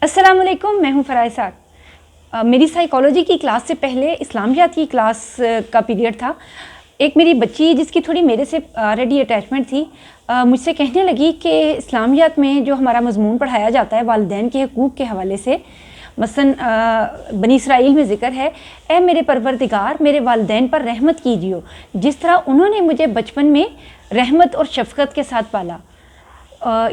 السلام علیکم، میں ہوں فرائض صاحب۔ میری سائیکالوجی کی کلاس سے پہلے اسلامیات کی کلاس کا پیریڈ تھا۔ ایک میری بچی جس کی تھوڑی میرے سے آلریڈی اٹیچمنٹ تھی، مجھ سے کہنے لگی کہ اسلامیات میں جو ہمارا مضمون پڑھایا جاتا ہے والدین کے حقوق کے حوالے سے، مثلاً بنی اسرائیل میں ذکر ہے، اے میرے پروردگار میرے والدین پر رحمت کیجیے، جس طرح انہوں نے مجھے بچپن میں رحمت اور شفقت کے ساتھ پالا۔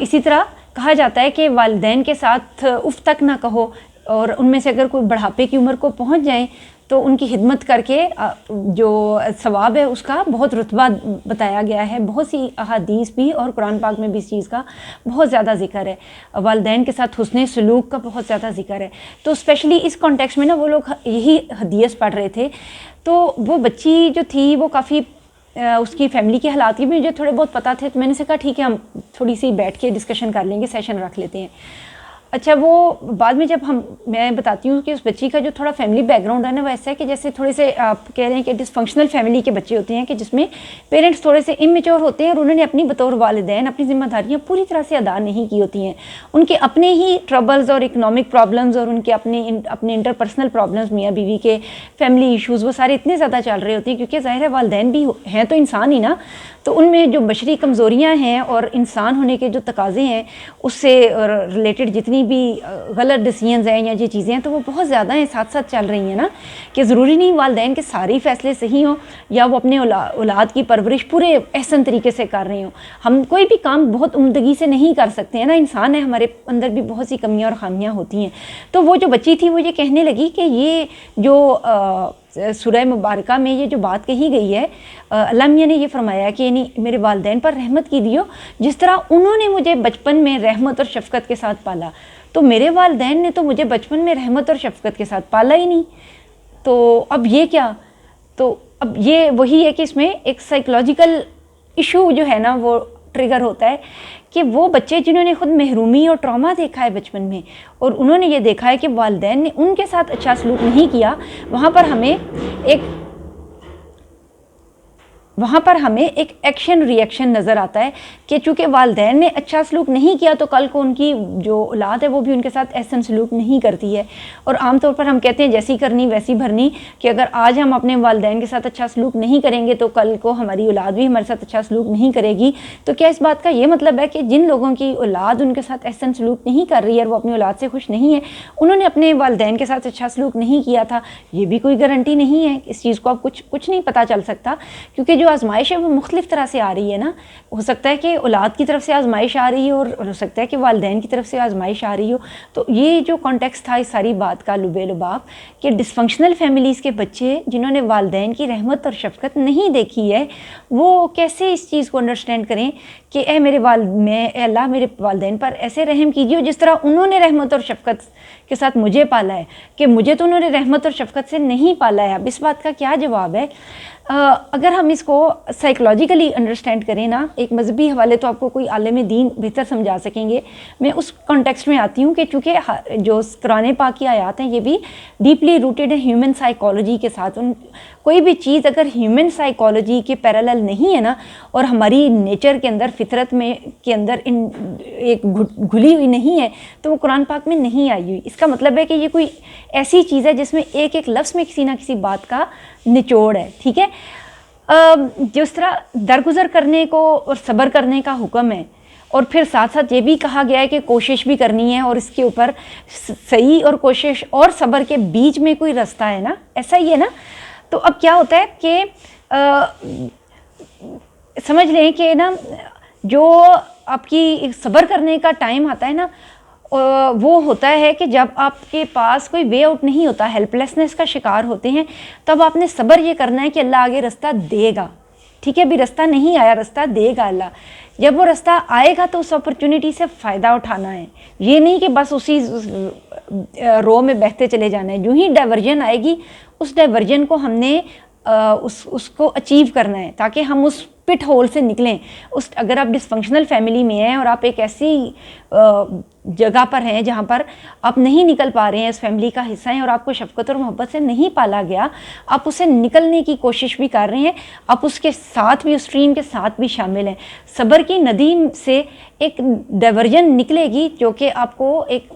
اسی طرح کہا جاتا ہے کہ والدین کے ساتھ اف تک نہ کہو، اور ان میں سے اگر کوئی بڑھاپے کی عمر کو پہنچ جائیں تو ان کی خدمت کر کے جو ثواب ہے اس کا بہت رتبہ بتایا گیا ہے۔ بہت سی احادیث بھی اور قرآن پاک میں بھی اس چیز کا بہت زیادہ ذکر ہے، والدین کے ساتھ حسن سلوک کا بہت زیادہ ذکر ہے۔ تو اسپیشلی اس کانٹیکسٹ میں نا وہ لوگ یہی حدیث پڑھ رہے تھے، تو وہ بچی جو تھی وہ کافی اس کی فیملی کے حالات کی بھی مجھے تھوڑے بہت پتہ تھے، تو میں نے کہا ٹھیک ہے ہم تھوڑی سی بیٹھ کے ڈسکشن کر لیں گے، سیشن رکھ لیتے ہیں۔ اچھا، وہ بعد میں جب میں بتاتی ہوں کہ اس بچی کا جو تھوڑا فیملی بیک گراؤنڈ ہے نا، وہ ایسا ہے کہ جیسے تھوڑے سے آپ کہہ رہے ہیں کہ ڈس فنکشنل فیملی کے بچے ہوتے ہیں، کہ جس میں پیرنٹس تھوڑے سے اممیچور ہوتے ہیں اور انہوں نے اپنی بطور والدین اپنی ذمہ داریاں پوری طرح سے ادا نہیں کی ہوتی ہیں۔ ان کے اپنے ہی ٹربلز اور اکنامک پرابلمز اور ان کے اپنے انٹر پرسنل پرابلمز، میاں بیوی کے فیملی ایشوز، وہ سارے اتنے زیادہ چل رہے ہوتے ہیں، کیونکہ ظاہر ہے والدین بھی ہیں تو انسان ہی نا، تو ان میں جو بشری کمزوریاں ہیں اور انسان ہونے کے جو تقاضے ہیں اس سے ریلیٹڈ جتنی بھی غلط ڈیسیژنز ہیں یا یہ چیزیں ہیں تو وہ بہت زیادہ ہیں، ساتھ ساتھ چل رہی ہیں نا، کہ ضروری نہیں والدین کے سارے فیصلے صحیح ہوں یا وہ اپنے اولاد کی پرورش پورے احسن طریقے سے کر رہے ہوں۔ ہم کوئی بھی کام بہت عمدگی سے نہیں کر سکتے ہیں نا، انسان ہے، ہمارے اندر بھی بہت سی کمیاں اور خامیاں ہوتی ہیں۔ تو وہ جو بچی تھی وہ یہ کہنے لگی کہ یہ جو سورہ مبارکہ میں یہ جو بات کہی گئی ہے، اللہ میاں نے یہ فرمایا کہ یعنی میرے والدین پر رحمت کیجیے جس طرح انہوں نے مجھے بچپن میں رحمت اور شفقت کے ساتھ پالا۔ تو میرے والدین نے تو مجھے بچپن میں رحمت اور شفقت کے ساتھ پالا ہی نہیں، تو اب یہ کیا؟ تو اب یہ وہی ہے کہ اس میں ایک سائیکولوجیکل ایشو جو ہے نا وہ ٹریگر ہوتا ہے کہ وہ بچے جنہوں نے خود محرومی اور ٹراما دیکھا ہے بچپن میں، اور انہوں نے یہ دیکھا ہے کہ والدین نے ان کے ساتھ اچھا سلوک نہیں کیا، وہاں پر ہمیں ایک ایکشن ری ایکشن نظر آتا ہے کہ چونکہ والدین نے اچھا سلوک نہیں کیا تو کل کو ان کی جو اولاد ہے وہ بھی ان کے ساتھ احسن سلوک نہیں کرتی ہے۔ اور عام طور پر ہم کہتے ہیں جیسی کرنی ویسی بھرنی، کہ اگر آج ہم اپنے والدین کے ساتھ اچھا سلوک نہیں کریں گے تو کل کو ہماری اولاد بھی ہمارے ساتھ اچھا سلوک نہیں کرے گی۔ تو کیا اس بات کا یہ مطلب ہے کہ جن لوگوں کی اولاد ان کے ساتھ احسن سلوک نہیں کر رہی ہے اور وہ اپنی اولاد سے خوش نہیں ہے، انہوں نے اپنے والدین کے ساتھ اچھا سلوک نہیں کیا تھا؟ یہ بھی کوئی گارنٹی نہیں ہے، اس چیز کو اب کچھ نہیں پتہ چل سکتا، کیونکہ جو آزمائش ہے وہ مختلف طرح سے آ رہی ہے نا۔ ہو سکتا ہے کہ اولاد کی طرف سے آزمائش آ رہی ہو اور ہو سکتا ہے کہ والدین کی طرف سے آزمائش آ رہی ہو۔ تو یہ جو کانٹیکسٹ تھا اس ساری بات کا لب لباب، کہ ڈس فنکشنل فیملیز کے بچے جنہوں نے والدین کی رحمت اور شفقت نہیں دیکھی ہے، وہ کیسے اس چیز کو انڈرسٹینڈ کریں کہ اے اللہ میرے والدین پر ایسے رحم کیجیے جس طرح انہوں نے رحمت اور شفقت کے ساتھ مجھے پالا ہے، کہ مجھے تو انہوں نے رحمت اور شفقت سے نہیں پالا ہے۔ اب اس بات کا کیا جواب ہے؟ اگر ہم اس کو سائیکولوجیکلی انڈرسٹینڈ کریں نا، ایک مذہبی حوالے تو آپ کو کوئی عالم دین بہتر سمجھا سکیں گے، میں اس کانٹیکسٹ میں آتی ہوں کہ چونکہ جو قرآن پاک کی آیات ہیں یہ بھی ڈیپلی روٹیڈ ہے ہیومن سائیکالوجی کے ساتھ۔ کوئی بھی چیز اگر ہیومن سائیکالوجی کے پیرالل نہیں ہے نا، اور ہماری نیچر کے اندر فطرت میں کے اندر ایک گھلی ہوئی نہیں ہے، تو وہ قرآن پاک میں نہیں آئی ہوئی۔ اس کا مطلب ہے کہ یہ کوئی ایسی چیز ہے جس میں ایک ایک لفظ میں کسی نہ کسی بات کا نچوڑ ہے، ٹھیک ہے؟ جس طرح درگزر کرنے کو اور صبر کرنے کا حکم ہے، اور پھر ساتھ ساتھ یہ بھی کہا گیا ہے کہ کوشش بھی کرنی ہے، اور اس کے اوپر صحیح اور کوشش اور صبر کے بیچ میں کوئی رستہ ہے نا، ایسا ہی ہے نا۔ تو اب کیا ہوتا ہے کہ سمجھ لیں کہ نا جو آپ کی صبر کرنے کا ٹائم آتا ہے نا، وہ ہوتا ہے کہ جب آپ کے پاس کوئی وے آؤٹ نہیں ہوتا، ہیلپ لیسنس کا شکار ہوتے ہیں، تب آپ نے صبر یہ کرنا ہے کہ اللہ آگے رستہ دے گا، ٹھیک ہے؟ ابھی رستہ نہیں آیا، رستہ دے گا اللہ۔ جب وہ رستہ آئے گا تو اس اپرچونٹی سے فائدہ اٹھانا ہے، یہ نہیں کہ بس اسی رو میں بہتے چلے جانا ہے۔ جو ہی ڈائیورژن آئے گی اس ڈائیورژن کو ہم نے اس کو اچیو کرنا ہے، تاکہ ہم اس پٹ ہول سے نکلیں. اگر آپ ڈسفنکشنل فیملی میں ہیں اور آپ ایک ایسی جگہ پر ہیں جہاں پر آپ نہیں نکل پا رہے ہیں, اس فیملی کا حصہ ہیں اور آپ کو شفقت اور محبت سے نہیں پالا گیا, آپ اسے نکلنے کی کوشش بھی کر رہے ہیں, آپ اس کے ساتھ بھی, اس اسٹریم کے ساتھ بھی شامل ہیں. صبر کی ندی سے ایک ڈائیورژن نکلے گی جو کہ آپ کو ایک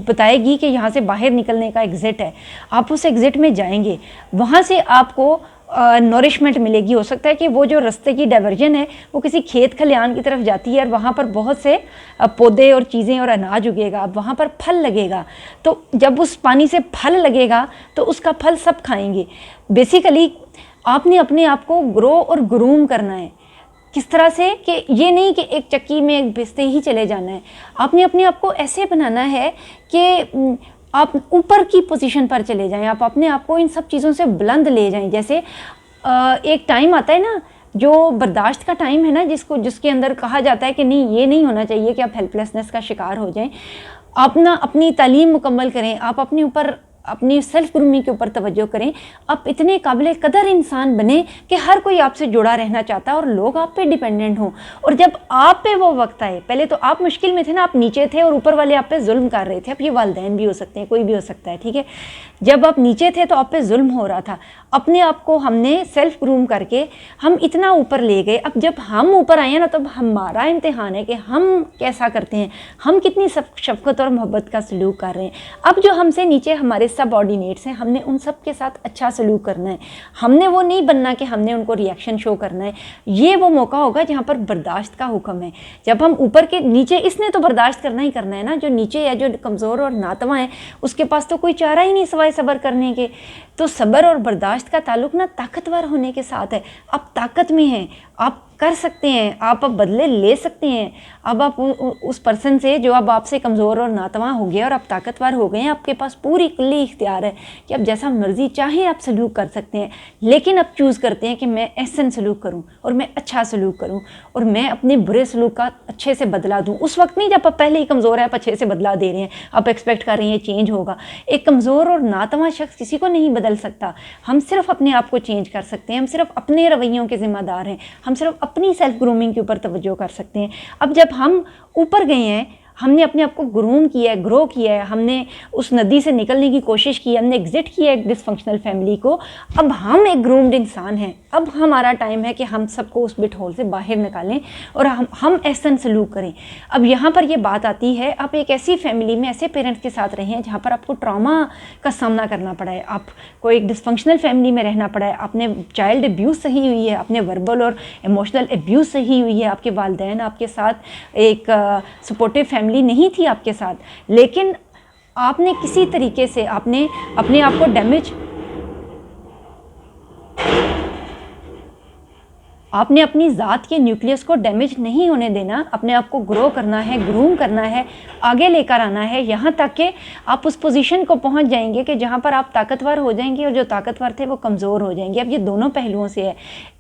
بتائے گی کہ یہاں سے باہر نکلنے کا ایگزٹ ہے. آپ اس ایگزٹ میں جائیں گے, وہاں سے آپ کو نورشمنٹ ملے گی. ہو سکتا ہے کہ وہ جو رستے کی ڈائیورژن ہے وہ کسی کھیت کھلیان کی طرف جاتی ہے اور وہاں پر بہت سے پودے اور چیزیں اور اناج اگے گا, اب وہاں پر پھل لگے گا. تو جب اس پانی سے پھل لگے گا تو اس کا پھل سب کھائیں گے. بیسیکلی آپ نے اپنے آپ کو گرو اور گروم کرنا ہے. کس طرح سے کہ یہ نہیں کہ ایک چکی میں بھیجتے ہی چلے جانا ہے, آپ نے اپنے آپ کو ایسے بنانا ہے کہ آپ اوپر کی پوزیشن پر چلے جائیں, آپ اپنے آپ کو ان سب چیزوں سے بلند لے جائیں. جیسے ایک ٹائم آتا ہے نا جو برداشت کا ٹائم ہے نا, جس کے اندر کہا جاتا ہے کہ نہیں, یہ نہیں ہونا چاہیے کہ آپ ہیلپ لیسنس کا شکار ہو جائیں. آپ اپنی تعلیم مکمل کریں, آپ اپنے اوپر اپنی سیلف گرومنگ کے اوپر توجہ کریں, آپ اتنے قابل قدر انسان بنیں کہ ہر کوئی آپ سے جڑا رہنا چاہتا ہے اور لوگ آپ پہ ڈیپینڈنٹ ہوں. اور جب آپ پہ وہ وقت آئے, پہلے تو آپ مشکل میں تھے نا, آپ نیچے تھے اور اوپر والے آپ پہ ظلم کر رہے تھے. اب یہ والدین بھی ہو سکتے ہیں, کوئی بھی ہو سکتا ہے, ٹھیک ہے. جب آپ نیچے تھے تو آپ پہ ظلم ہو رہا تھا, اپنے آپ کو ہم نے سیلف گروم کر کے ہم اتنا اوپر لے گئے. اب جب ہم اوپر آئے ہیں نا, تب ہمارا امتحان ہے کہ ہم کیسا کرتے ہیں, ہم کتنی شفقت اور محبت کا سلوک کر رہے ہیں. اب جو ہم سے نیچے ہمارے سب آرڈینیٹس ہیں, ہم نے ان سب کے ساتھ اچھا سلوک کرنا ہے. ہم نے وہ نہیں بننا کہ ہم نے ان کو ریئیکشن شو کرنا ہے. یہ وہ موقع ہوگا جہاں پر برداشت کا حکم ہے. جب ہم اوپر کے نیچے, اس نے تو برداشت کرنا ہی کرنا ہے نا, جو نیچے ہے, جو کمزور اور ناتواں ہے, اس کے پاس تو کوئی چارہ ہی نہیں سوائے صبر کرنے کے. تو صبر اور برداشت کا تعلق نا طاقتور ہونے کے ساتھ ہے. آپ طاقت میں ہیں, آپ کر سکتے ہیں, آپ اب بدلے لے سکتے ہیں. اب آپ اس پرسن سے جو اب آپ سے کمزور اور ناتواں ہو گیا اور آپ طاقتور ہو گئے ہیں, آپ کے پاس پوری کلی اختیار ہے کہ اب جیسا مرضی چاہیں آپ سلوک کر سکتے ہیں. لیکن اب چوز کرتے ہیں کہ میں احسن سلوک کروں اور میں اچھا سلوک کروں اور میں اپنے برے سلوک کا اچھے سے بدلا دوں. اس وقت نہیں جب آپ پہلے ہی کمزور ہے, آپ اچھے سے بدلا دے رہے ہیں, آپ ایکسپیکٹ کر رہے ہیں چینج ہوگا. ایک کمزور اور ناتواں شخص کسی کو نہیں بدل سکتا. ہم صرف اپنے آپ کو چینج کر سکتے ہیں, ہم صرف اپنے رویوں کے ذمہ دار ہیں, ہم صرف اپنی سیلف گرومنگ کے اوپر توجہ کر سکتے ہیں. اب جب ہم اوپر گئے ہیں, ہم نے اپنے آپ کو گروم کیا ہے, گرو کیا ہے, ہم نے اس ندی سے نکلنے کی کوشش کی, ہم نے ایگزٹ کیا ایک ڈس فنکشنل فیملی کو, اب ہم ایک گرومڈ انسان ہیں. اب ہمارا ٹائم ہے کہ ہم سب کو اس بٹ ہول سے باہر نکالیں اور ہم احسن سلوک کریں. اب یہاں پر یہ بات آتی ہے, آپ ایک ایسی فیملی میں ایسے پیرنٹس کے ساتھ رہے ہیں جہاں پر آپ کو ٹراما کا سامنا کرنا پڑا ہے, آپ کو ایک ڈس فنکشنل فیملی میں رہنا پڑا ہے, آپ نے چائلڈ ابیوز صحیح ہوئی ہے, آپ نے وربل اور ایموشنل ابیوز صحیح ہوئی ہے, آپ کے والدین آپ کے ساتھ ایک سپورٹیو فیملی نہیں تھی آپ کے ساتھ, لیکن آپ نے کسی طریقے سے آپ نے اپنے آپ کو آپ نے اپنی ذات کے نیوکلیس کو ڈیمیج نہیں ہونے دینا, اپنے آپ کو گرو کرنا ہے, گروم کرنا ہے, آگے لے کر آنا ہے, یہاں تک کہ آپ اس پوزیشن کو پہنچ جائیں گے کہ جہاں پر آپ طاقتور ہو جائیں گے اور جو طاقتور تھے وہ کمزور ہو جائیں گے. اب یہ دونوں پہلوؤں سے ہے.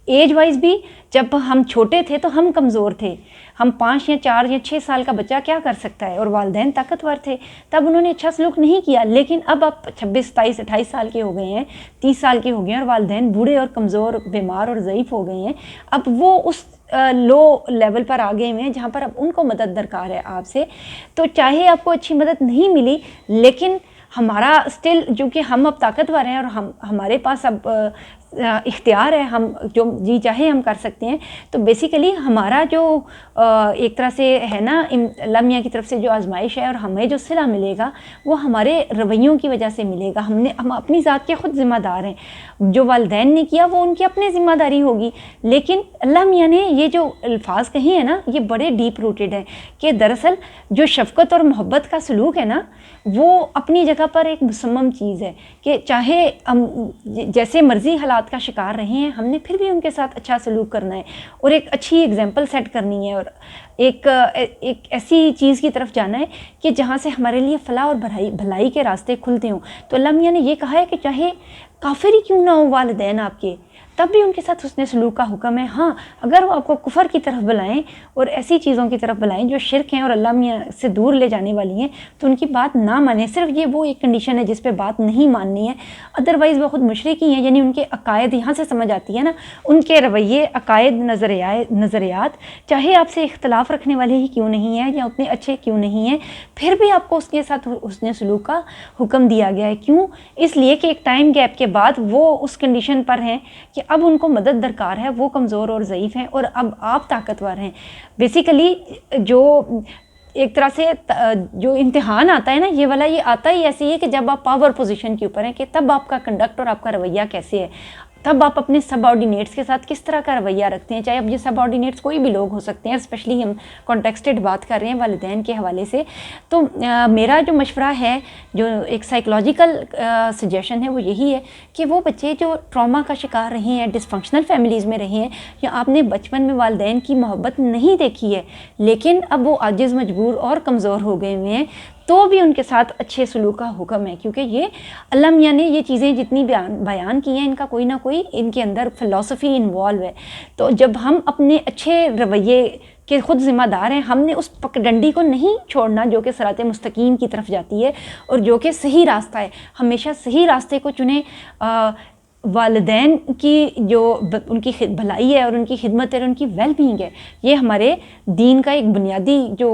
ایج وائز بھی جب ہم چھوٹے تھے تو ہم کمزور تھے, ہم 5 یا 4 یا 6 سال کا بچہ کیا کر سکتا ہے, اور والدین طاقتور تھے, تب انہوں نے اچھا سلوک نہیں کیا. لیکن اب آپ 26 27 28 سال کے ہو گئے ہیں, 30 سال کے ہو گئے ہیں اور والدین بوڑھے اور کمزور, بیمار اور ضعیف ہو گئے ہیں. اب وہ اس لو لیول پر آ گئے ہوئے ہیں جہاں پر اب ان کو مدد درکار ہے آپ سے. تو چاہے آپ کو اچھی مدد نہیں ملی, لیکن ہمارا اسٹل جو کہ ہم اب طاقتور ہیں اور ہمارے پاس اب اختیار ہے, ہم جو جی چاہے ہم کر سکتے ہیں. تو بیسیکلی ہمارا جو ایک طرح سے ہے نا, اللہ میاں کی طرف سے جو آزمائش ہے اور ہمیں جو صلہ ملے گا وہ ہمارے رویوں کی وجہ سے ملے گا. ہم اپنی ذات کے خود ذمہ دار ہیں. جو والدین نے کیا وہ ان کی اپنی ذمہ داری ہوگی, لیکن اللہ میاں نے یہ جو الفاظ کہے ہیں نا, یہ بڑے ڈیپ روٹیڈ ہیں کہ دراصل جو شفقت اور محبت کا سلوک ہے نا, وہ اپنی جگہ پر ایک مسمم چیز ہے کہ چاہے ہم جیسے مرضی حالات کا شکار رہے ہیں, ہم نے پھر بھی ان کے ساتھ اچھا سلوک کرنا ہے اور ایک اچھی ایگزامپل سیٹ کرنی ہے اور ایک ایسی چیز کی طرف جانا ہے کہ جہاں سے ہمارے لیے فلاح اور بھلائی کے راستے کھلتے ہوں. تو اللہ میاں نے یہ کہا ہے کہ چاہے کافر ہی کیوں نہ ہو والدین آپ کے, تب بھی ان کے ساتھ حسن سلوک کا حکم ہے. ہاں اگر وہ آپ کو کفر کی طرف بلائیں اور ایسی چیزوں کی طرف بلائیں جو شرک ہیں اور اللہ میاں سے دور لے جانے والی ہیں تو ان کی بات نہ مانیں. صرف یہ وہ ایک کنڈیشن ہے جس پہ بات نہیں ماننی ہے. ادروائز وہ خود مشرکی ہیں, یعنی ان کے عقائد یہاں سے سمجھ آتی ہے نا, ان کے رویے, عقائد, نظریات چاہے آپ سے اختلاف رکھنے والے ہی کیوں نہیں ہیں یا اتنے اچھے کیوں نہیں ہیں, پھر بھی آپ کو اس کے ساتھ حسن سلوک کا حکم دیا گیا ہے. کیوں؟ اس لیے کہ ایک ٹائم گیپ کے بعد وہ اس کنڈیشن پر ہیں کہ اب ان کو مدد درکار ہے, وہ کمزور اور ضعیف ہیں اور اب آپ طاقتور ہیں. بیسیکلی جو ایک طرح سے جو امتحان آتا ہے نا, یہ والا یہ آتا ہی ایسی ہے کہ جب آپ پاور پوزیشن کے اوپر ہیں کہ تب آپ کا کنڈکٹ اور آپ کا رویہ کیسے ہے, تب آپ اپنے سب آرڈینیٹس کے ساتھ کس طرح کا رویہ رکھتے ہیں. چاہے اب یہ سب آرڈینیٹس کوئی بھی لوگ ہو سکتے ہیں, اسپیشلی ہم کانٹیکسٹڈ بات کر رہے ہیں والدین کے حوالے سے. تو میرا جو مشورہ ہے, جو ایک سائیکولوجیکل سجیشن ہے, وہ یہی ہے کہ وہ بچے جو ٹراما کا شکار رہے ہیں, ڈس فنکشنل فیملیز میں رہے ہیں, یا آپ نے بچپن میں والدین کی محبت نہیں دیکھی ہے لیکن اب وہ عاجز, مجبور اور کمزور ہو گئے ہوئے ہیں, تو بھی ان کے ساتھ اچھے سلوک کا حکم ہے. کیونکہ یہ اللہ میاں نے یہ چیزیں جتنی بیان کی ہیں, ان کا کوئی نہ کوئی ان کے اندر فلسفی انوالو ہے. تو جب ہم اپنے اچھے رویے کے خود ذمہ دار ہیں, ہم نے اس پگڈنڈی کو نہیں چھوڑنا جو کہ صراط مستقیم کی طرف جاتی ہے اور جو کہ صحیح راستہ ہے. ہمیشہ صحیح راستے کو چنیں. والدین کی جو ان کی بھلائی ہے اور ان کی خدمت ہے اور ان کی ویل بینگ ہے, یہ ہمارے دین کا ایک بنیادی جو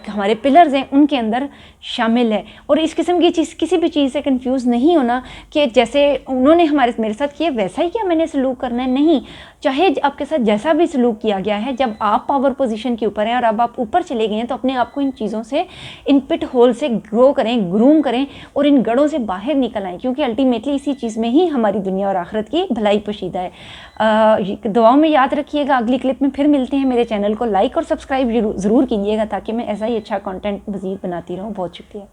ہمارے پلرز ہیں ان کے اندر شامل ہے. اور اس قسم کی چیز کسی بھی چیز سے کنفیوز نہیں ہونا کہ جیسے انہوں نے میرے ساتھ کیا ویسا ہی کیا میں نے سلوک کرنا ہے. نہیں, چاہے آپ کے ساتھ جیسا بھی سلوک کیا گیا ہے, جب آپ پاور پوزیشن کے اوپر ہیں اور اب آپ اوپر چلے گئے ہیں تو اپنے آپ کو ان چیزوں سے, ان پٹ ہول سے گرو کریں, گروم کریں اور ان گڑھوں سے باہر نکل آئیں, کیونکہ الٹیمیٹلی اسی چیز میں ہی ہماری دنیا اور آخرت کی بھلائی پوشیدہ ہے. دعاؤں میں یاد رکھیے گا. اگلی کلپ میں پھر ملتے ہیں. میرے چینل کو لائک اور سبسکرائب ضرور کیجیے گا تاکہ میں ایسا ہی اچھا کانٹینٹ مزید بناتی رہوں. بہت شکریہ.